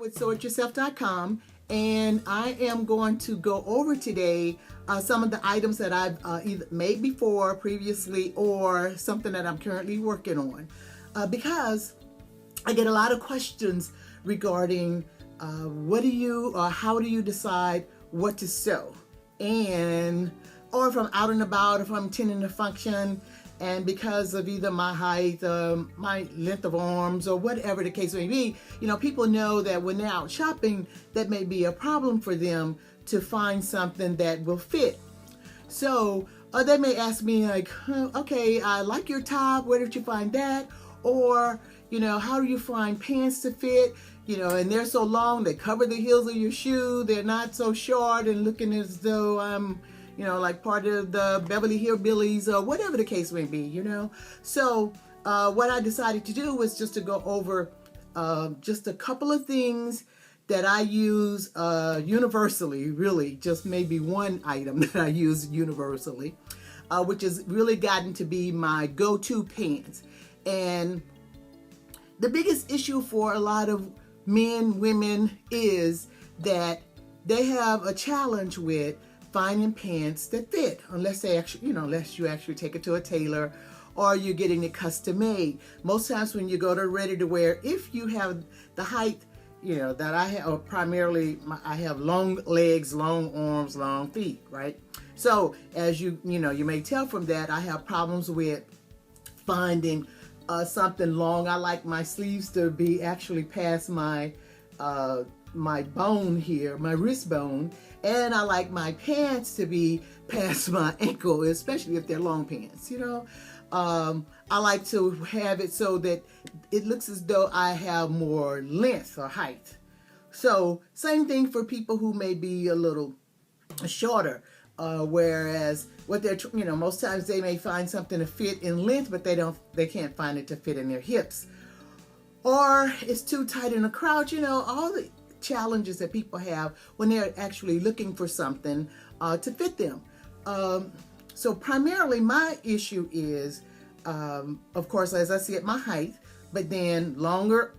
with SewItYourself.com, and I am going to go over today some of the items that I've either made before previously or something that I'm currently working on because I get a lot of questions regarding how do you decide what to sew, and or if I'm out and about, if I'm attending a function, and because of either my height, my length of arms, or whatever the case may be, people know that when they're out shopping, that may be a problem for them to find something that will fit. So they may ask me like, okay, I like your top, where did you find that? Or, how do you find pants to fit? And they're so long, they cover the heels of your shoe. They're not so short and looking as though I'm like part of the Beverly Hillbillies or whatever the case may be, So what I decided to do was just to go over just a couple of things that I use universally, really, just maybe one item that I use universally, which has really gotten to be my go-to pants. And the biggest issue for a lot of men, women, is that they have a challenge with finding pants that fit, unless you actually take it to a tailor or you're getting it custom made. Most times when you go to ready to wear, if you have the height, that I have, I have long legs, long arms, long feet, right? So as you may tell from that, I have problems with finding something long. I like my sleeves to be actually past my bone here, my wrist bone, and I like my pants to be past my ankle, especially if they're long pants, I like to have it so that it looks as though I have more length or height. So same thing for people who may be a little shorter, whereas what they're, most times they may find something to fit in length, but they can't find it to fit in their hips, or it's too tight in a crouch, all the challenges that people have when they're actually looking for something to fit them. So primarily my issue is, of course, as I see it, my height, but then longer,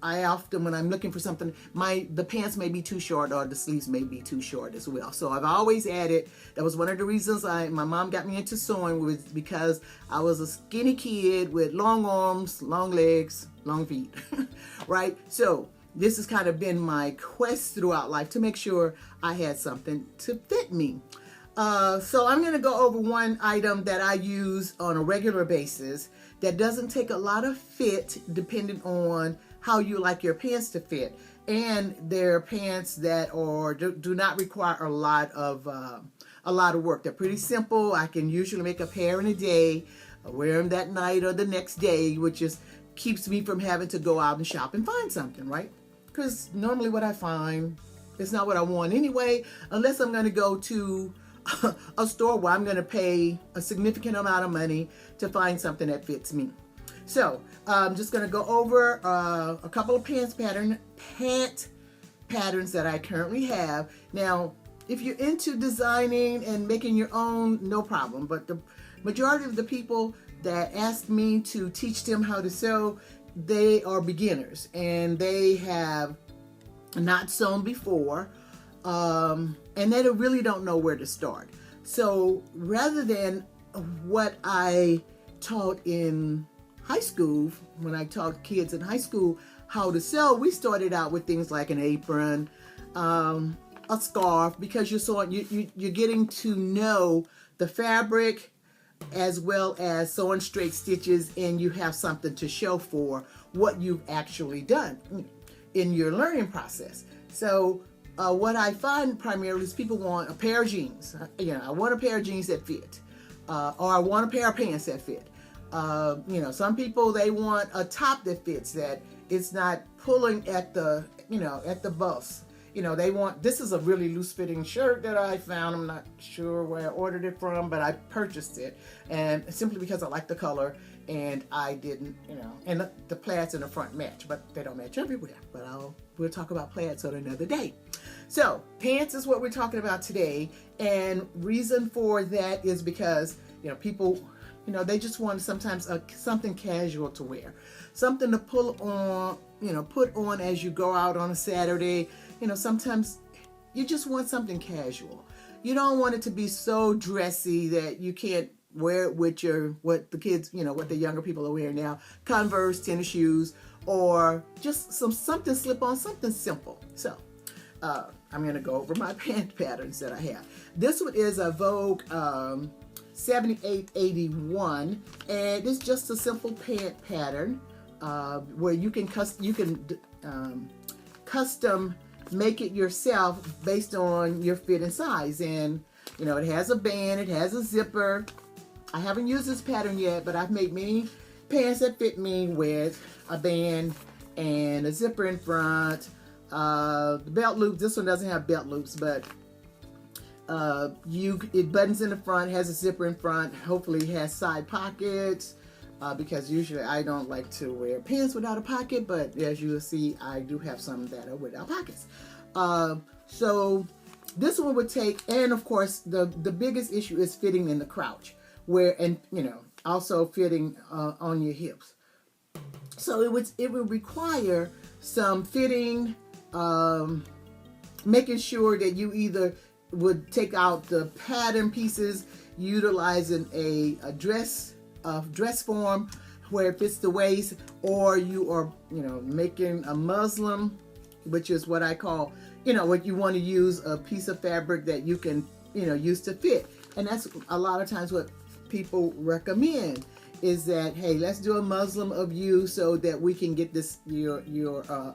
I often, when I'm looking for something, the pants may be too short or the sleeves may be too short as well. So I've always added, that was one of the reasons my mom got me into sewing, was because I was a skinny kid with long arms, long legs, long feet, right? So this has kind of been my quest throughout life to make sure I had something to fit me. So I'm going to go over one item that I use on a regular basis that doesn't take a lot of fit, depending on how you like your pants to fit. And they're pants that do not require a lot of work. They're pretty simple. I can usually make a pair in a day, wear them that night or the next day, which just keeps me from having to go out and shop and find something, right? Because normally what I find is not what I want anyway, unless I'm going to go to a store where I'm going to pay a significant amount of money to find something that fits me. So I'm just going to go over a couple of pant patterns that I currently have. Now, if you're into designing and making your own, no problem. But the majority of the people that ask me to teach them how to sew, they are beginners and they have not sewn before, and they really don't know where to start. So rather than what I taught in high school, when I taught kids in high school how to sew, we started out with things like an apron, a scarf, because you're getting to know the fabric as well as sewing straight stitches, and you have something to show for what you've actually done in your learning process. So what I find primarily is people want a pair of jeans. I want a pair of jeans that fit, or I want a pair of pants that fit. Some people, they want a top that fits, that it's not pulling at the bust. They want, this is a really loose fitting shirt that I found. I'm not sure where I ordered it from, but I purchased it, and simply because I like the color, and I didn't, and the plaids in the front match, but they don't match everywhere. But we'll talk about plaids on another day. So pants is what we're talking about today, and reason for that is because people They just want sometimes something casual to wear, something to pull on, put on as you go out on a Saturday. Sometimes you just want something casual. You don't want it to be so dressy that you can't wear it with what the kids, what the younger people are wearing now, Converse, tennis shoes, or just something slip on, something simple. So I'm going to go over my pant patterns that I have. This one is a Vogue 7881, and it's just a simple pant pattern where you can custom make it yourself based on your fit and size. And it has a band, it has a zipper. I haven't used this pattern yet, but I've made many pants that fit me with a band and a zipper in front. The belt loop, this one doesn't have belt loops, but it buttons in the front, has a zipper in front, hopefully it has side pockets, because usually I don't like to wear pants without a pocket, but as you will see, I do have some that are without pockets. So this one would take, and of course the biggest issue is fitting in the crouch, also fitting on your hips. So it would require some fitting, making sure that you either would take out the pattern pieces, utilizing a dress form where it fits the waist, or you are making a muslin, which is what I call what you want to use, a piece of fabric that you can use to fit. And that's a lot of times what people recommend, is that, hey, let's do a muslin of you so that we can get this your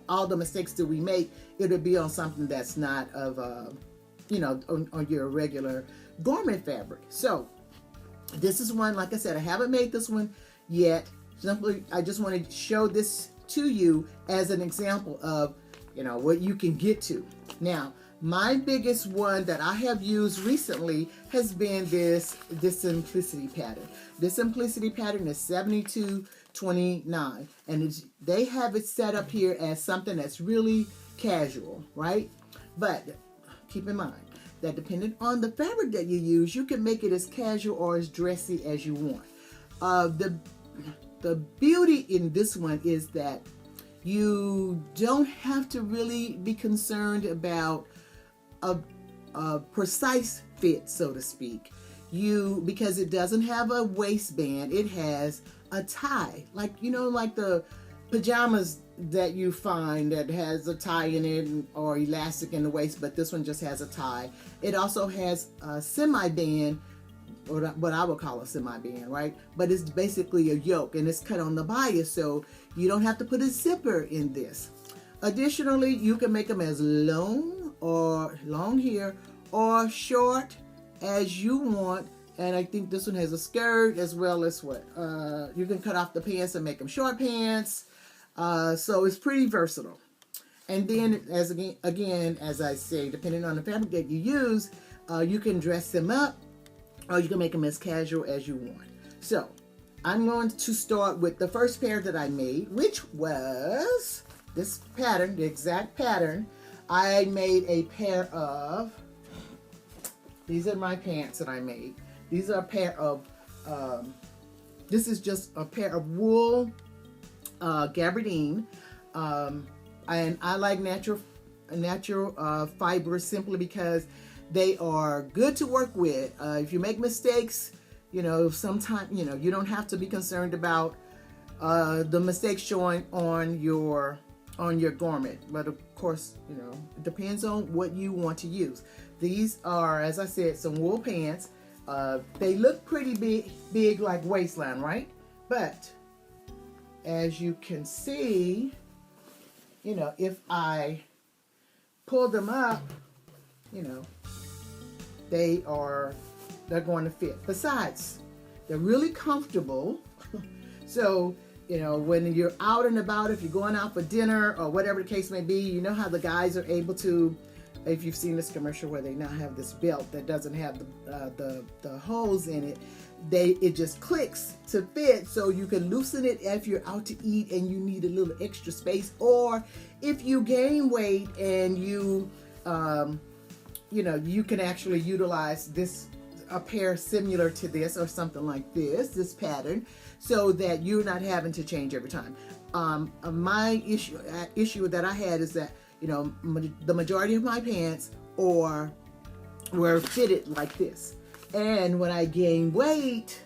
all the mistakes that we make, it'll be on something that's not of on your regular garment fabric. So this is one, like I said, I haven't made this one yet. Simply, I just want to show this to you as an example of what you can get to. Now, my biggest one that I have used recently has been this simplicity pattern. This simplicity pattern is 7229, and they have it set up here as something that's really casual, right? But keep in mind that depending on the fabric that you use, you can make it as casual or as dressy as you want. The beauty in this one is that you don't have to really be concerned about a precise fit, so to speak. Because it doesn't have a waistband, it has a tie, like the pajamas that you find that has a tie in it or elastic in the waist, but this one just has a tie. It also has a semi-band, or what I would call a semi-band, right? But it's basically a yoke, and it's cut on the bias, so you don't have to put a zipper in this. Additionally, you can make them as long here or short as you want. And I think this one has a skirt as well as you can cut off the pants and make them short pants. So it's pretty versatile. And then as I say, depending on the fabric that you use, you can dress them up, or you can make them as casual as you want. So I'm going to start with the first pair that I made, which was this pattern, the exact pattern. I made a pair of, these are my pants that I made. These are a pair of, this is just a pair of wool gabardine. And I like natural fibers simply because they are good to work with. If you make mistakes, sometimes, you don't have to be concerned about the mistakes showing on your garment. But of course, it depends on what you want to use. These are, as I said, some wool pants. They look pretty big like waistline, right? But as you can see, if I pull them up, they're going to fit. Besides, they're really comfortable. So, when you're out and about, if you're going out for dinner or whatever the case may be, how the guys are able to, if you've seen this commercial where they now have this belt that doesn't have the holes in it, it just clicks to fit, so you can loosen it if you're out to eat and you need a little extra space, or if you gain weight and you can actually utilize this a pair similar to this or something like this pattern, so that you're not having to change every time. My issue that I had is that, you know, the majority of my pants were fitted like this, and when I gained weight,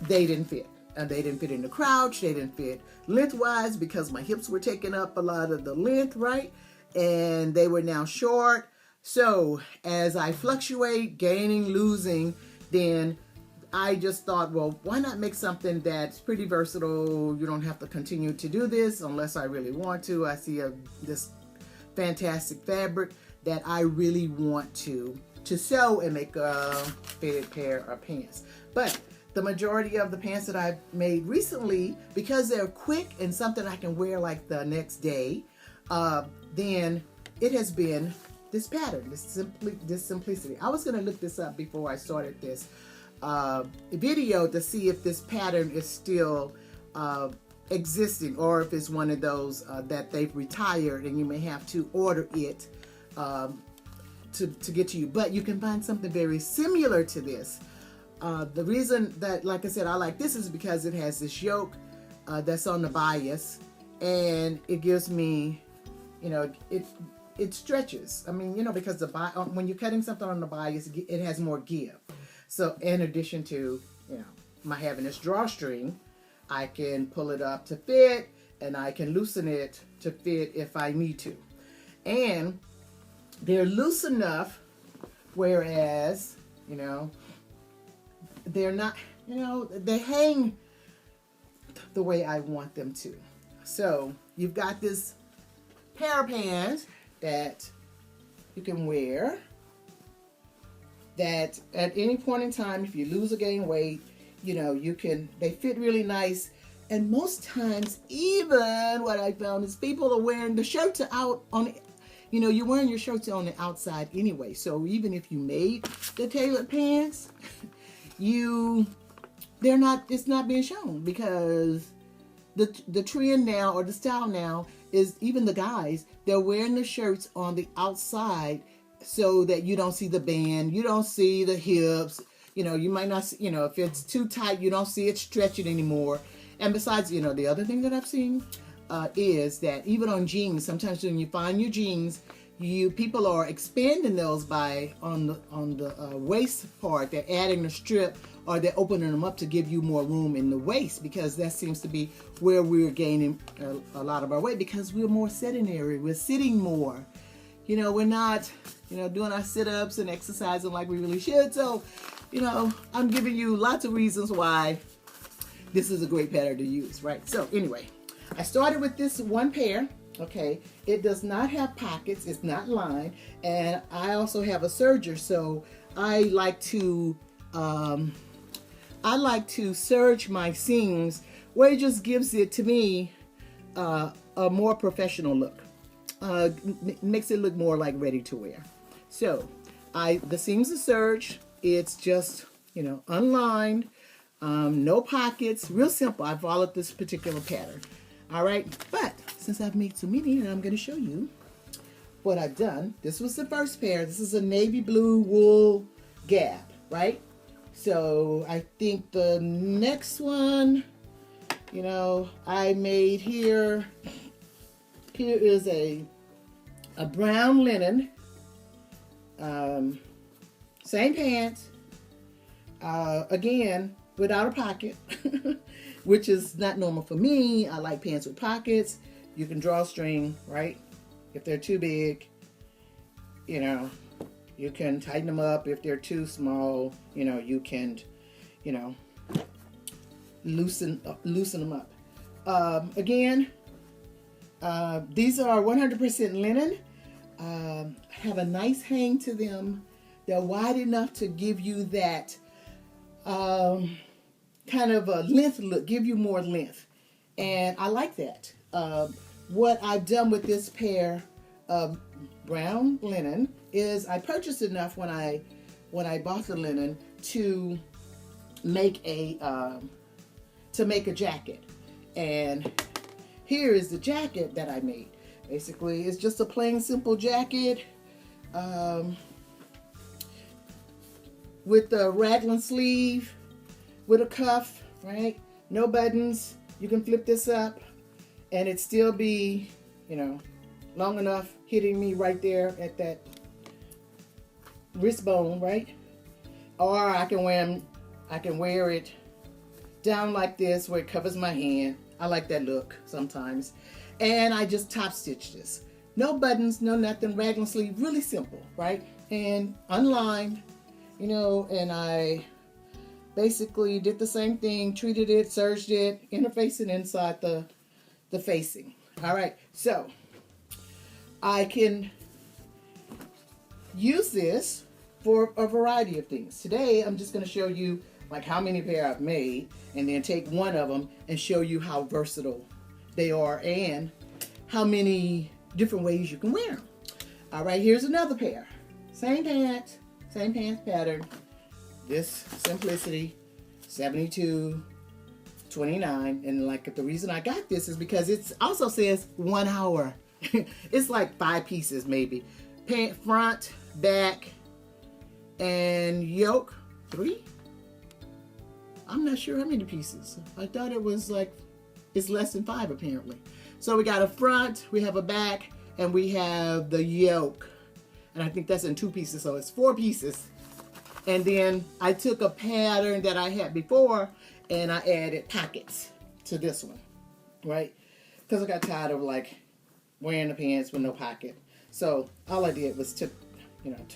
they didn't fit. And they didn't fit in the crouch, they didn't fit lengthwise because my hips were taking up a lot of the length, right? And they were now short. So as I fluctuate, gaining, losing, then I just thought, well, why not make something that's pretty versatile? You don't have to continue to do this unless I really want to. I see this fantastic fabric that I really want to sew and make a fitted pair of pants. But the majority of the pants that I've made recently, because they're quick and something I can wear like the next day, then it has been this pattern, this simplicity. I was going to look this up before I started this video to see if this pattern is still existing, or if it's one of those that they've retired and you may have to order it to get to you. But you can find something very similar to this. The reason that, like I said, I like this is because it has this yoke that's on the bias, and it gives me, you know, it stretches. I mean, you know, because when you're cutting something on the bias, it has more give. So in addition to, you know, my having this drawstring, I can pull it up to fit, and I can loosen it to fit if I need to. And they're loose enough, whereas, you know, they're not, you know, they hang the way I want them to. So you've got this pair of pants that you can wear, that at any point in time, if you lose or gain weight, you know, they fit really nice. And most times, even what I found is people are wearing the shirts out on, you know, you're wearing your shirts on the outside anyway. So even if you made the tailored pants, it's not being shown, because the trend now, or the style now, is even the guys, they're wearing the shirts on the outside so that you don't see the band, you don't see the hips, you know, you might not see, you know, if it's too tight, you don't see it stretching anymore. And besides, you know, the other thing that I've seen is that even on jeans, sometimes when you find your jeans, people are expanding those by on the waist part. They're adding the strip, or they're opening them up to give you more room in the waist, because that seems to be where we're gaining a lot of our weight, because we're more sedentary. We're sitting more. You know, we're not, you know, doing our sit-ups and exercising like we really should. So, you know, I'm giving you lots of reasons why this is a great pattern to use, right? So anyway, I started with this one pair. Okay, it does not have pockets, it's not lined, and I also have a serger, so I like to serge my seams, where it just gives it, to me, a more professional look. Makes it look more like ready to wear. So the seams are serged. It's just, you know, unlined, no pockets, real simple. I followed this particular pattern. All right, but since I've made so many, and I'm going to show you what I've done. This was the first pair. This is a navy blue wool gap, right? So I think the next one, you know, I made here is a brown linen, same pants, again, without a pocket, which is not normal for me. I like pants with pockets. You can draw string, right? If they're too big, you know, you can tighten them up. If they're too small, you know, you can, you know, loosen them up. Again, these are 100% linen. Have a nice hang to them. They're wide enough to give you that kind of a length look, give you more length. And I like that. What I've done with this pair of brown linen is I purchased enough when I bought the linen to make a jacket. And here is the jacket that I made. Basically, it's just a plain simple jacket. with the raglan sleeve, with a cuff, right? No buttons. You can flip this up and it still be, you know, long enough, hitting me right there at that wrist bone, right? Or I can wear it down like this where it covers my hand. I like that look sometimes. And I just top stitch this. No buttons, no nothing, raglan sleeve, really simple, right? And unlined, you know, and I basically did the same thing, treated it, serged it, interfacing inside the facing. All right, so I can use this for a variety of things. Today, I'm just gonna show you like how many pair I've made and then take one of them and show you how versatile they are and how many different ways you can wear them. All right, here's another pair. Same pants pattern. This Simplicity 72/29, and like the reason I got this is because it also says 1 hour. It's like 5 pieces maybe. Pant, front, back, and yoke. 3? I'm not sure how many pieces. I thought it was like, it's less than 5 apparently. So we got a front, we have a back, and we have the yoke. And I think that's in 2 pieces, so it's 4 pieces. And then I took a pattern that I had before and I added pockets to this one, right? Because I got tired of like wearing the pants with no pocket. So all I did was took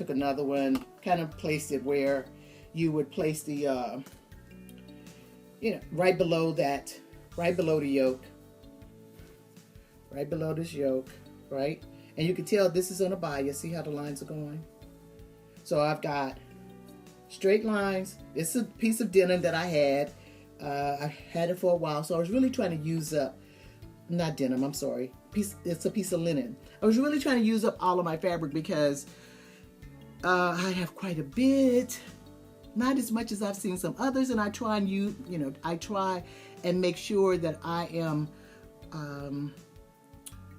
another one, kind of placed it where you would place the, right below the yoke, right below this yoke, right? And you can tell this is on a bias. See how the lines are going? So I've got straight lines. It's a piece of denim that I had. I had it for a while, so I was really trying to use up, not denim, I'm sorry. It's a piece of linen. I was really trying to use up all of my fabric because I have quite a bit, not as much as I've seen some others, and I try and I try and make sure that I am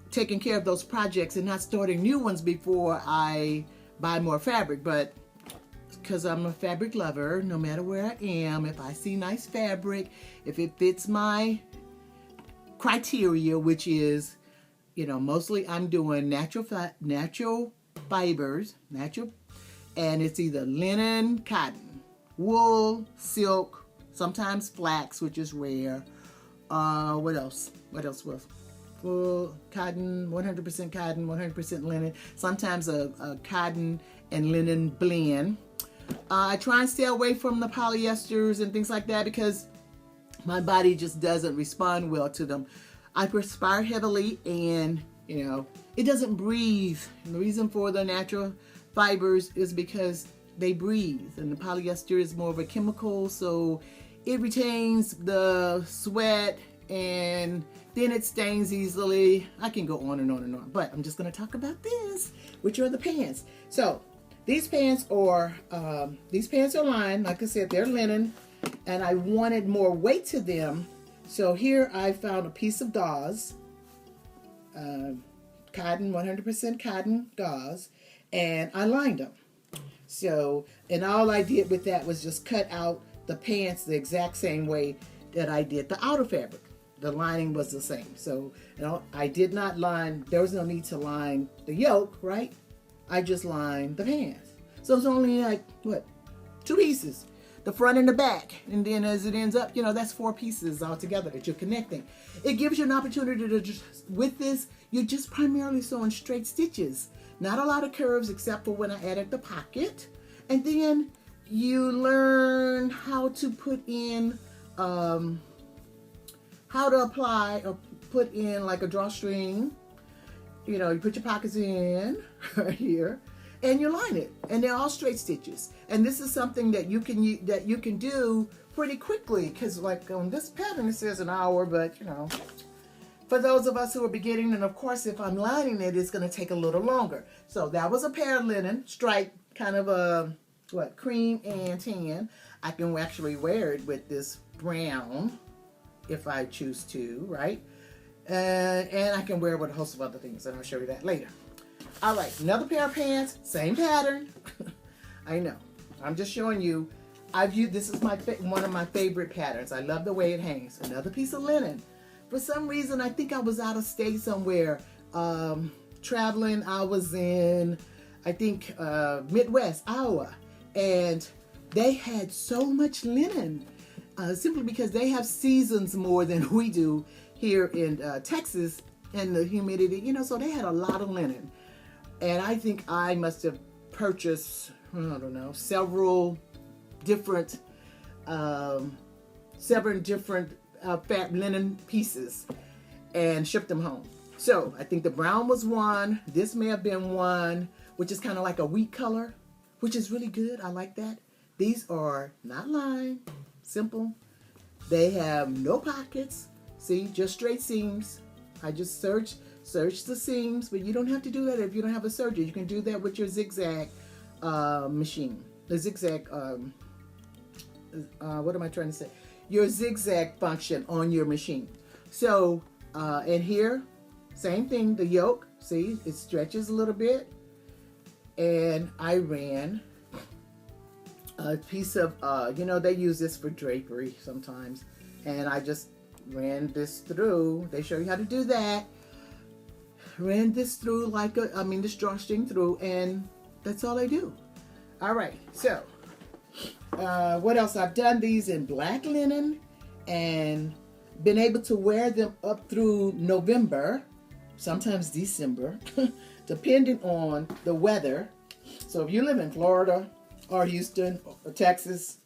taking care of those projects and not starting new ones before I buy more fabric. But because I'm a fabric lover, no matter where I am, if I see nice fabric, if it fits my criteria, which is, mostly I'm doing natural fibers, and it's either linen, cotton, wool, silk, sometimes flax, which is rare. What else was? Wool, cotton, 100% cotton, 100% linen, sometimes a cotton and linen blend. I try and stay away from the polyesters and things like that because my body just doesn't respond well to them. I perspire heavily and, it doesn't breathe. And the reason for the natural fibers is because they breathe, and the polyester is more of a chemical, so it retains the sweat and then it stains easily. I can go on and on and on, but I'm just going to talk about this, which are the pants. So these pants are lined. Like I said, they're linen, and I wanted more weight to them. So here I found a piece of gauze, cotton, 100% cotton gauze, and I lined them. So, and all I did with that was just cut out the pants the exact same way that I did the outer fabric. The lining was the same. So, I did not line, there was no need to line the yoke, right? I just lined the pants. So it's only like, 2 pieces, the front and the back. And then as it ends up, that's 4 pieces all together that you're connecting. It gives you an opportunity to just, with this, you're just primarily sewing straight stitches. Not a lot of curves except for when I added the pocket. And then you learn how to put in, how to apply or put in like a drawstring. You put your pockets in right here and you line it, and they're all straight stitches. And this is something that you can do pretty quickly, because like on this pattern it says an hour, but for those of us who are beginning, and of course if I'm lining it, it's going to take a little longer. So that was a pair of linen, striped, kind of a cream and tan. I can actually wear it with this brown if I choose to, right? And I can wear it with a host of other things, and I'll show you that later. All right, another pair of pants, same pattern. I know. I'm just showing you. I've used, this is one of my favorite patterns. I love the way it hangs. Another piece of linen. For some reason, I think I was out of state somewhere, traveling. I was in, I think, Midwest, Iowa, and they had so much linen, simply because they have seasons more than we do here in Texas, and the humidity, you know, so they had a lot of linen. And I think I must have purchased, I don't know, several different fat linen pieces and shipped them home. So I think the brown was one. This may have been one, which is kind of like a wheat color, which is really good. I like that. These are not lined, simple. They have no pockets. See, just straight seams. I just search the seams, but you don't have to do that if you don't have a serger. You can do that with your zigzag machine. The zigzag, what am I trying to say? Your zigzag function on your machine. So, and here, same thing, the yoke, see, it stretches a little bit. And I ran a piece of, you know, they use this for drapery sometimes. And I just ran this through. They show you how to do that. Ran this through like this drawstring through, and that's all I do. All right, so what else? I've done these in black linen and been able to wear them up through November, sometimes December, depending on the weather. So if you live in Florida or Houston or Texas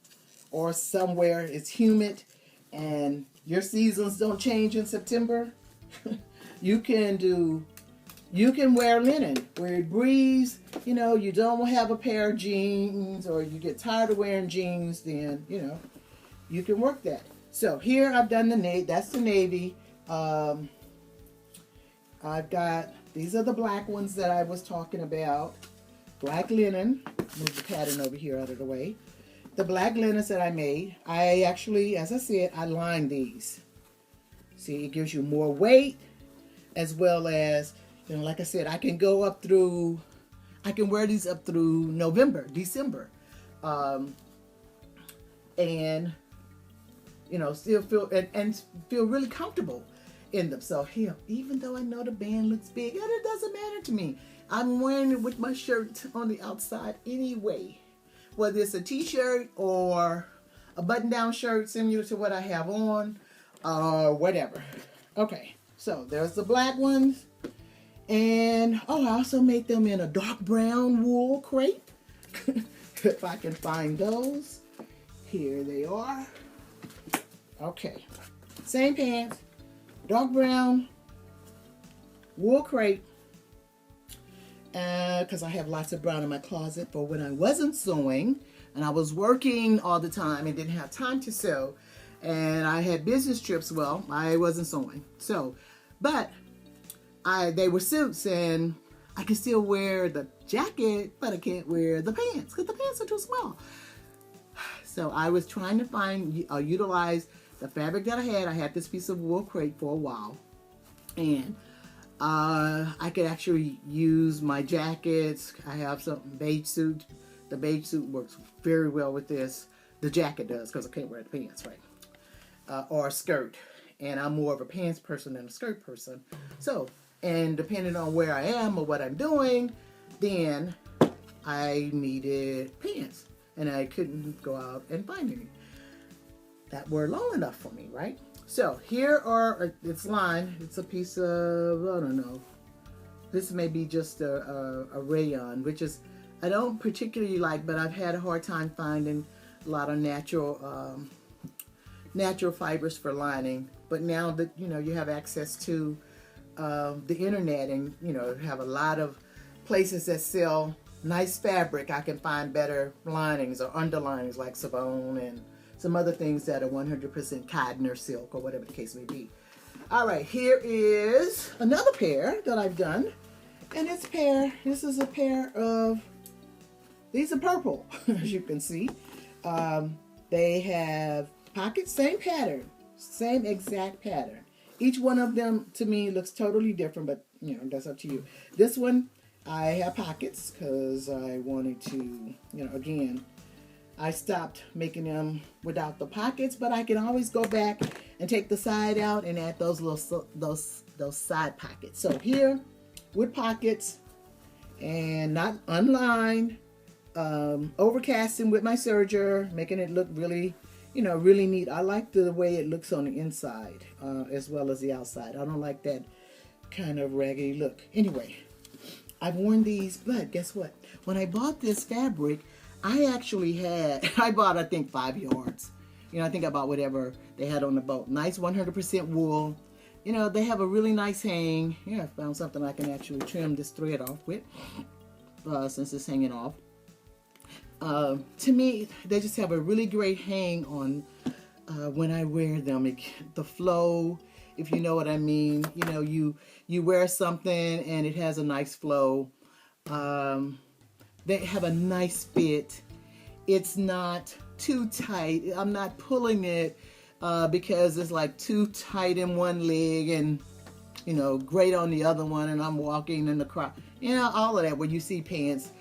or somewhere it's humid and your seasons don't change in September, you can wear linen where it breathes. You know, you don't have a pair of jeans or you get tired of wearing jeans, then, you know, you can work that. So here I've done the navy. That's the navy. I've got, these are the black ones that I was talking about. Black linen. Move the pattern over here out of the way. The black linens that I made, I actually, as I said, I lined these. See, it gives you more weight, as well as, you know, like I said, I can go up through, I can wear these up through November, December. And, you know, still feel, and feel really comfortable in them. So here, even though I know the band looks big, and it doesn't matter to me. I'm wearing it with my shirt on the outside anyway. Whether it's a t-shirt or a button-down shirt similar to what I have on, or whatever. Okay, so there's the black ones. And, oh, I also made them in a dark brown wool crepe. If I can find those. Here they are. Okay, same pants, dark brown wool crepe. Because I have lots of brown in my closet for when I wasn't sewing and I was working all the time and didn't have time to sew, and I had business trips. Well, I wasn't sewing, so, but they were suits, and I can still wear the jacket, but I can't wear the pants because the pants are too small. So I was trying to utilize the fabric that I had. I had this piece of wool crepe for a while, and I could actually use my jackets. I have some beige suit. The beige suit works very well with this. The jacket does, because I can't wear the pants, right? Or a skirt. And I'm more of a pants person than a skirt person. So, and depending on where I am or what I'm doing, then I needed pants. And I couldn't go out and find any that were long enough for me, right? So here are, it's lined, it's a piece of, I don't know, this may be just a rayon, which is, I don't particularly like, but I've had a hard time finding a lot of natural fibers for lining. But now that, you know, you have access to the internet, and, you know, have a lot of places that sell nice fabric, I can find better linings or underlinings like Savon and some other things that are 100% cotton or silk or whatever the case may be. All right, here is another pair that I've done. And this is a pair of, these are purple, as you can see. They have pockets, same pattern, same exact pattern. Each one of them, to me, looks totally different, but, you know, that's up to you. This one, I have pockets because I wanted to, you know, again, I stopped making them without the pockets, but I can always go back and take the side out and add those little those side pockets. So here with pockets and not unlined, overcasting with my serger, making it look really, really neat. I like the way it looks on the inside as well as the outside. I don't like that kind of raggedy look. Anyway, I've worn these, but guess what? When I bought this fabric, I bought, I think, 5 yards. I think I bought whatever they had on the boat. Nice 100% wool. They have a really nice hang. Yeah, I found something I can actually trim this thread off with since it's hanging off. To me, they just have a really great hang on when I wear them. The flow, if you know what I mean. You wear something and it has a nice flow. They have a nice fit. It's not too tight. I'm not pulling it because it's like too tight in one leg and great on the other one, and I'm walking in the crowd. All of that where you see pants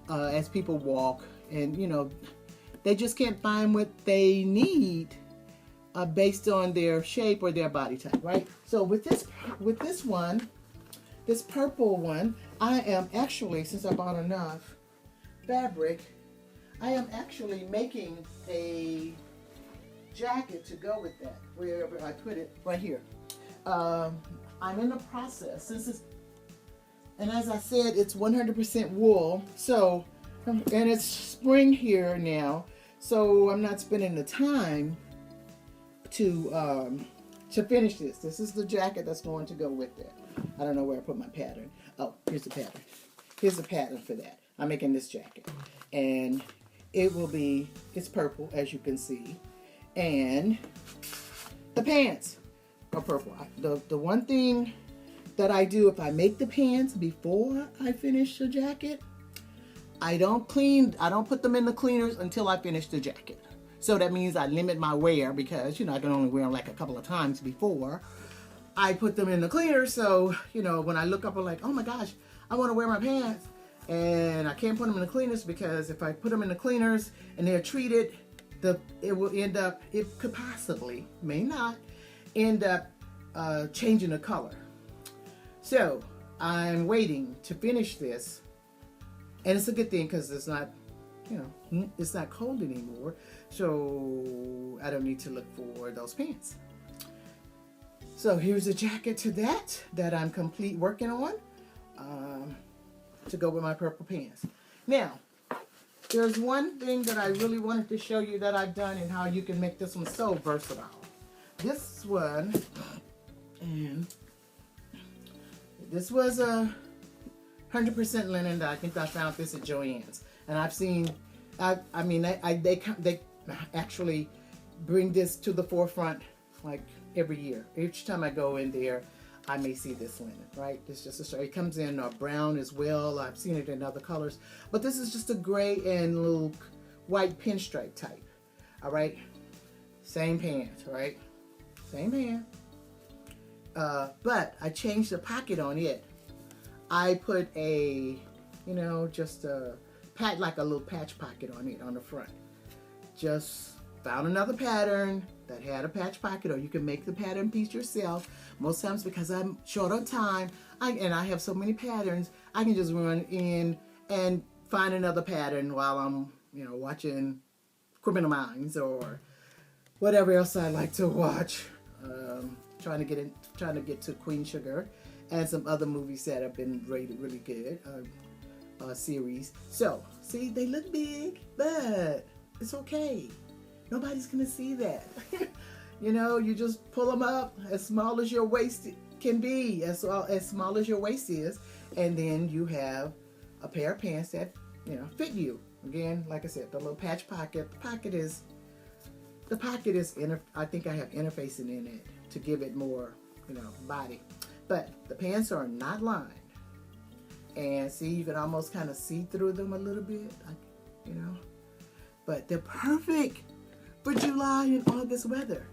as people walk, and they just can't find what they need based on their shape or their body type, right? So with this one, this purple one, I am actually, since I bought enough fabric, I am actually making a jacket to go with that, wherever I put it, right here. I'm in the process, and as I said, it's 100% wool, so, and it's spring here now, so I'm not spending the time to finish this. This is the jacket that's going to go with it. I don't know where I put my pattern. Oh, here's the pattern. Here's the pattern for that. I'm making this jacket, and it's purple, as you can see, and the pants are purple. The one thing that I do, if I make the pants before I finish the jacket, I don't put them in the cleaners until I finish the jacket. So that means I limit my wear because, I can only wear them like a couple of times before I put them in the cleaner. So, when I look up, I'm like, oh my gosh, I want to wear my pants. And I can't put them in the cleaners because if I put them in the cleaners and they're treated, it could possibly, may not, end up changing the color. So I'm waiting to finish this. And it's a good thing because it's not, it's not cold anymore. So I don't need to look for those pants. So here's a jacket to that I'm complete working on to go with my purple pants. Now, there's one thing that I really wanted to show you that I've done and how you can make this one so versatile. This one, and this was a 100% linen. I think I found this at Joann's, and I've seen, they actually bring this to the forefront like every year. Each time I go in there, I may see this linen, right? It's just a story. It comes in brown as well. I've seen it in other colors, but this is just a gray and little white pinstripe type. All right, same pants, right? Same pant. But I changed the pocket on it. I put just a like a little patch pocket on it on the front. Just found another pattern that had a patch pocket, or you can make the pattern piece yourself. Most times, because I'm short on time, and I have so many patterns, I can just run in and find another pattern while I'm, watching Criminal Minds or whatever else I like to watch. Trying to get to Queen Sugar and some other movies that have been rated really good series. So, see, they look big, but it's okay. Nobody's gonna see that. You just pull them up as small as your waist can be, as small as your waist is, and then you have a pair of pants that fit you. Again, like I said, the little patch pocket. The pocket is I think I have interfacing in it to give it more, body. But the pants are not lined, and see, you can almost kind of see through them a little bit, But they're perfect for July and August weather.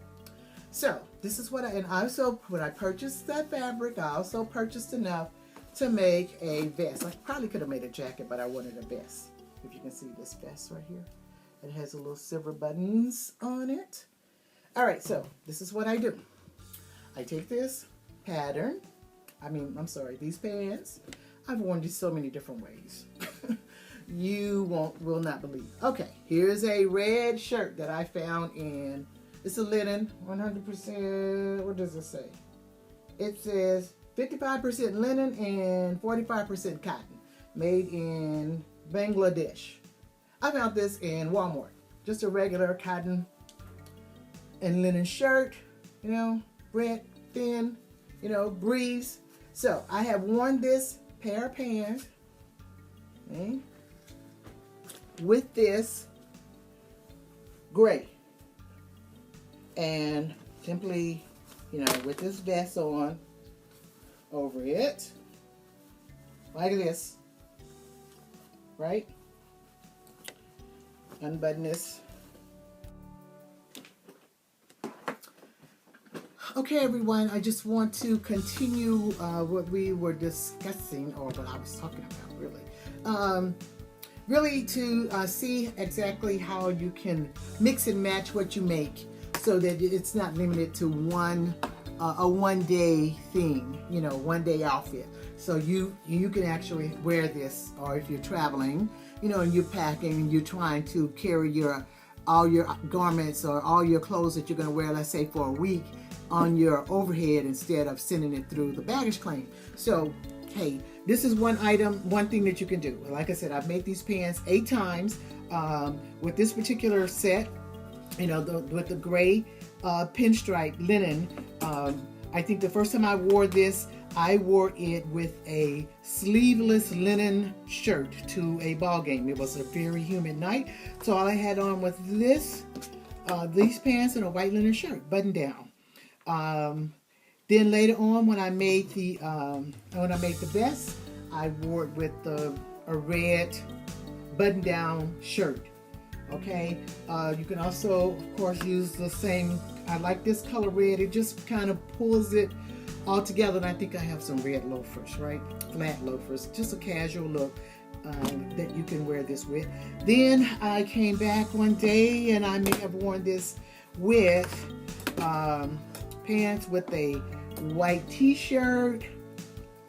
So this is when I purchased that fabric, I also purchased enough to make a vest. I probably could have made a jacket, but I wanted a vest. If you can see this vest right here, It has a little silver buttons on it. All right, so this is what I do. I take this pattern, these pants. I've worn these so many different ways. You will not believe. Okay, here's a red shirt that I found in, it's a linen, 100%, what does it say? It says 55% linen and 45% cotton, made in Bangladesh. I found this in Walmart. Just a regular cotton and linen shirt, red, thin, breeze. So I have worn this pair of pants, okay, with this gray, and simply, with this vest on over it, like this, right? Unbutton this. Okay, everyone, I just want to continue what we were discussing, or what I was talking about, really. Really to see exactly how you can mix and match what you make so that it's not limited to a one-day thing, one day outfit. So you can actually wear this, or if you're traveling, and you're packing and you're trying to carry all your garments or all your clothes that you're going to wear, let's say for a week, on your overhead instead of sending it through the baggage claim. So, hey, this is one thing that you can do. Like I said, I've made these pants 8 times with this particular set, with the gray pinstripe linen. I think the first time I wore this, I wore it with a sleeveless linen shirt to a ball game. It was a very humid night, so all I had on was these pants and a white linen shirt, button down. Then later on, when I made the vest, I wore it with a red button-down shirt. Okay, you can also, of course, use the same. I like this color red. It just kind of pulls it all together. And I think I have some red loafers, right? Flat loafers, just a casual look that you can wear this with. Then I came back one day and I may have worn this with pants with a white t-shirt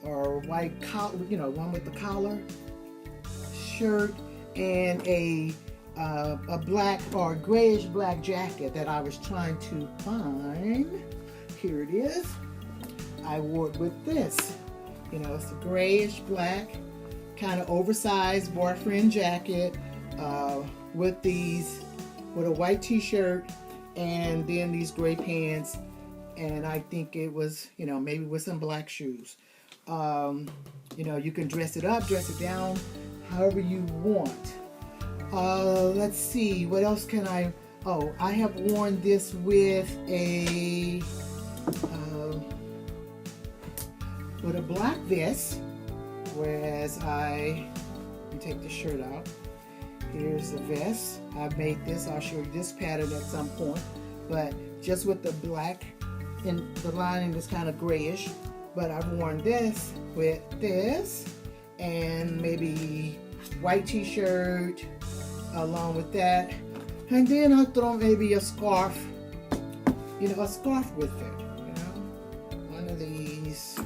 or white collar, one with the collar shirt, and a black or grayish black jacket that I was trying to find. Here it is. I wore it with this. It's a grayish black, kind of oversized boyfriend jacket with a white t-shirt and then these gray pants. And I think it was, maybe with some black shoes. You can dress it up, dress it down, however you want. Let's see, what else can I have worn this with a black vest, whereas let me take the shirt out. Here's the vest. I made this, I'll show you this pattern at some point, but just with the black, and the lining is kind of grayish, but I've worn this with this, and maybe white t-shirt along with that, and then I'll throw maybe a scarf, a scarf with it, one of these,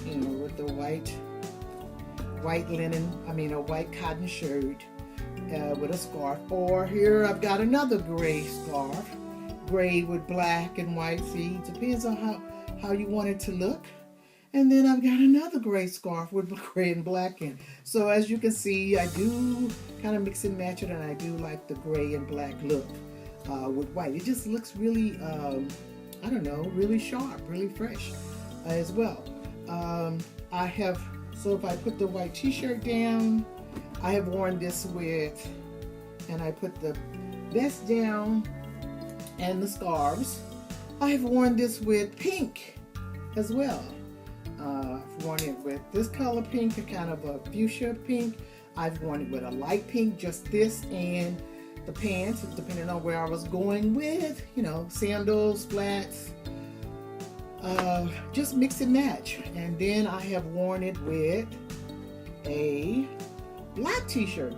with the white linen, a white cotton shirt with a scarf. Or here I've got another gray scarf, gray with black and white. See, depends on how you want it to look. And then I've got another gray scarf with gray and black in. So as you can see, I do kind of mix and match it, and I do like the gray and black look with white. It just looks really, really sharp, really fresh as well. So if I put the white t-shirt down, I have worn this with, and I put the vest down and the scarves. I have worn this with pink as well. I've worn it with this color pink, a kind of a fuchsia pink. I've worn it with a light pink, just this and the pants, depending on where I was going with, sandals, flats, just mix and match. And then I have worn it with a black t-shirt,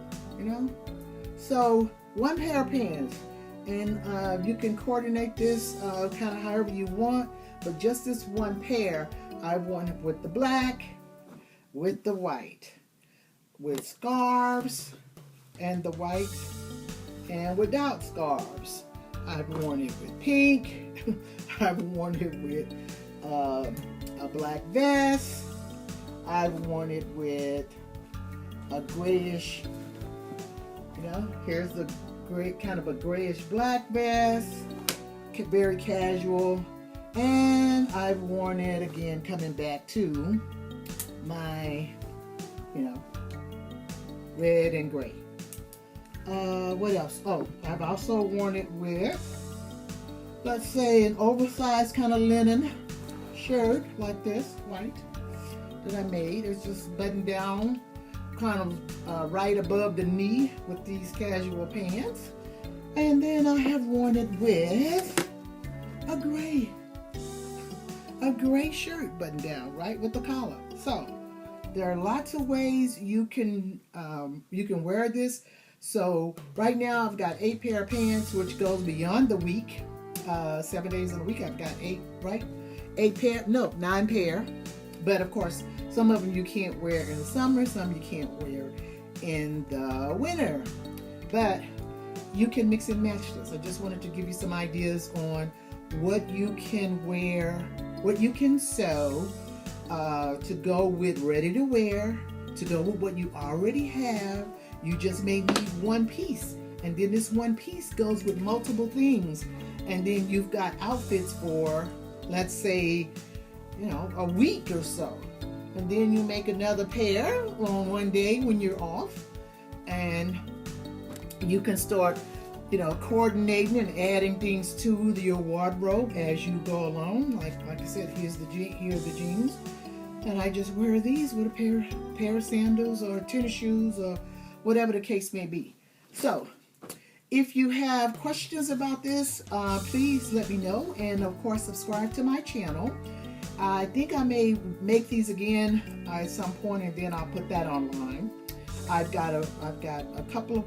So one pair of pants, and you can coordinate this kind of however you want, but just this one pair, I want it with the black, with the white, with scarves, and the white, and without scarves. I've worn it with pink. I've worn it with a black vest. I've worn it with a grayish, here's the gray, kind of a grayish black vest, very casual. And I've worn it again, coming back to my, red and gray. What else? Oh, I've also worn it with, let's say, an oversized kind of linen shirt like this, white, that I made. It's just buttoned down, kind of right above the knee with these casual pants. And then I have worn it with a gray shirt buttoned down, right, with the collar. So there are lots of ways you can wear this. So right now I've got 8 pair of pants, which goes beyond the week. 7 days in a week I've got 8, right? 9 pair. But of course, some of them you can't wear in the summer, some you can't wear in the winter. But you can mix and match this. I just wanted to give you some ideas on what you can wear, what you can sew to go with ready to wear, to go with what you already have. You just may need one piece, and then this one piece goes with multiple things, and then you've got outfits for, let's say, a week or so. And then you make another pair on one day when you're off, and you can start coordinating and adding things to your wardrobe as you go along. Like I said, here are the jeans, and I just wear these with a pair of sandals or tennis shoes or whatever the case may be. So if you have questions about this, please let me know, and of course subscribe to my channel. I think I may make these again at some point, and then I'll put that online. I've got a couple of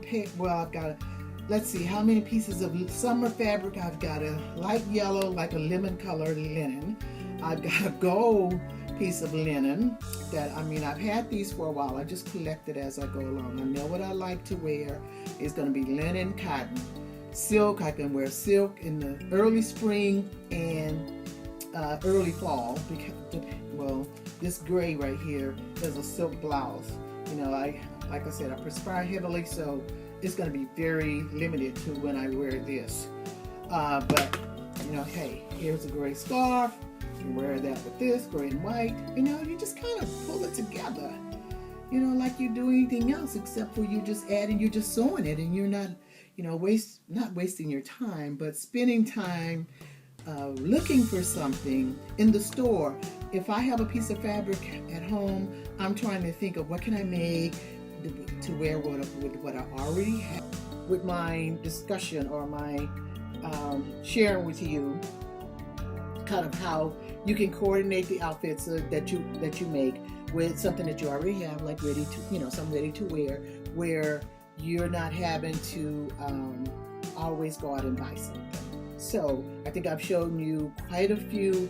let's see how many pieces of summer fabric. I've got a light yellow, like a lemon colored linen. I've got a gold piece of linen that, I've had these for a while. I just collect it as I go along. I know what I like to wear. It's going to be linen, cotton, silk. I can wear silk in the early spring and early fall, because, this gray right here is a silk blouse. Like I said, I perspire heavily, so it's going to be very limited to when I wear this. But hey, here's a gray scarf. You wear that with this, gray and white. You just kind of pull it together, like you do anything else, except for you're just sewing it, and you're not, not wasting your time, but spending time looking for something in the store. If I have a piece of fabric at home, I'm trying to think of what can I make to wear with what I already have. With my discussion or my sharing with you, kind of how you can coordinate the outfits that you make with something that you already have, like something ready to wear, where you're not having to always go out and buy something. So I think I've shown you quite a few,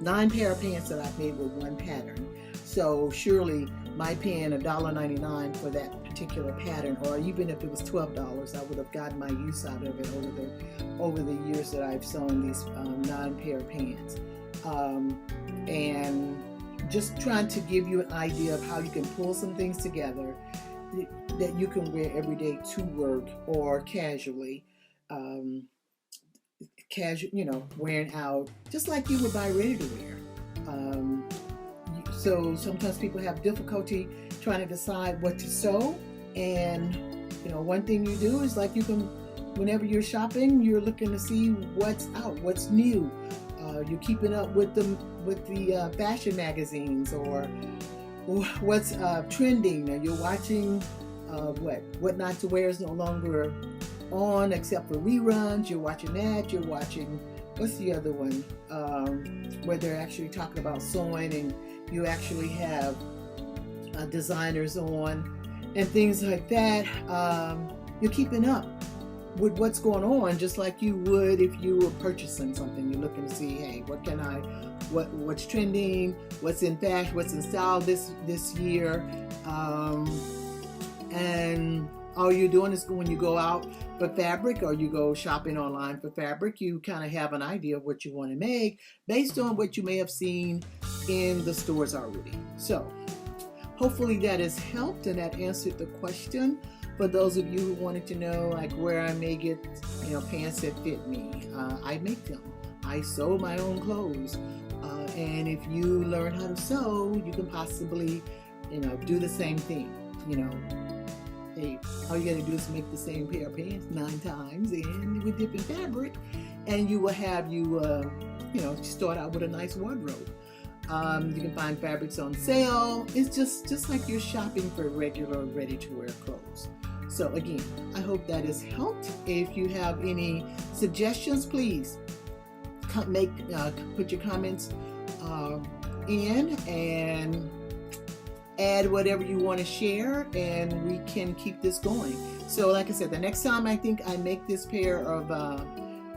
9 pair of pants that I've made with one pattern. So surely my paying $1.99 for that particular pattern, or even if it was $12, I would have gotten my use out of it over the years that I've sewn these 9 pair of pants. And just trying to give you an idea of how you can pull some things together that you can wear every day to work or casually. Wearing out just like you would buy ready to wear. So sometimes people have difficulty trying to decide what to sew, and one thing you do is, like, you can, whenever you're shopping, you're looking to see what's out, what's new. You're keeping up with the fashion magazines, or what's trending. You're watching what not to wear is no longer on except for reruns. You're watching that. You're watching, what's the other one, where they're actually talking about sewing, and you actually have designers on, and things like that. You're keeping up with what's going on, just like you would if you were purchasing something. You're looking to see, hey, what's trending, what's in fashion, what's in style this year, and all you're doing is when you go out for fabric or you go shopping online for fabric, you kind of have an idea of what you want to make based on what you may have seen in the stores already. So hopefully that has helped and that answered the question. For those of you who wanted to know like where I may get pants that fit me, I make them. I sew my own clothes, and if you learn how to sew, you can possibly do the same thing. Hey, all you gotta do is make the same pair of pants 9 times and with different fabric, and you will have start out with a nice wardrobe. You can find fabrics on sale. It's just like you're shopping for regular ready-to-wear clothes. So again, I hope that has helped. If you have any suggestions, please put your comments in and add whatever you want to share, and we can keep this going. So like I said, the next time I think I make this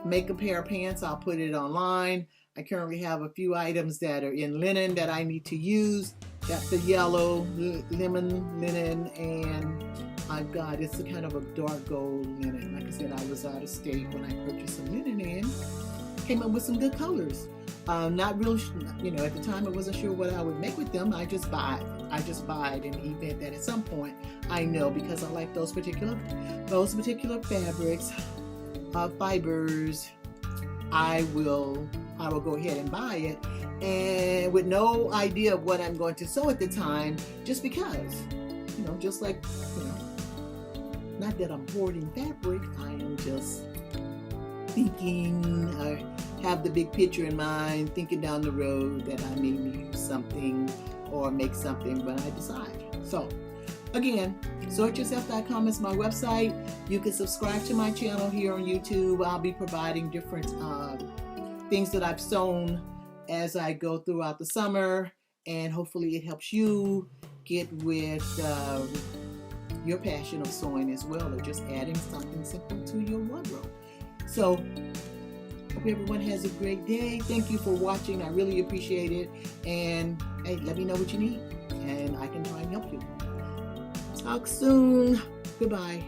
make a pair of pants, I'll put it online. I currently have a few items that are in linen that I need to use. Got the yellow lemon linen, and I've got, it's a kind of a dark gold linen. Like I said, I was out of state when I purchased some linen in. Came up with some good colors. Not real, at the time I wasn't sure what I would make with them. I just buy it in the event that at some point I know, because I like those particular fabrics, fibers, I will go ahead and buy it, and with no idea of what I'm going to sew at the time, just because, just like, not that I'm hoarding fabric, I am just thinking, have the big picture in mind, thinking down the road that I may use something or make something when I decide. So again, SewItYourself.com is my website. You can subscribe to my channel here on YouTube. I'll be providing different things that I've sewn as I go throughout the summer, and hopefully it helps you get with your passion of sewing as well, or just adding something simple to your wardrobe. So hope everyone has a great day. Thank you for watching. I really appreciate it. And hey, let me know what you need, and I can try and help you. Talk soon. Goodbye.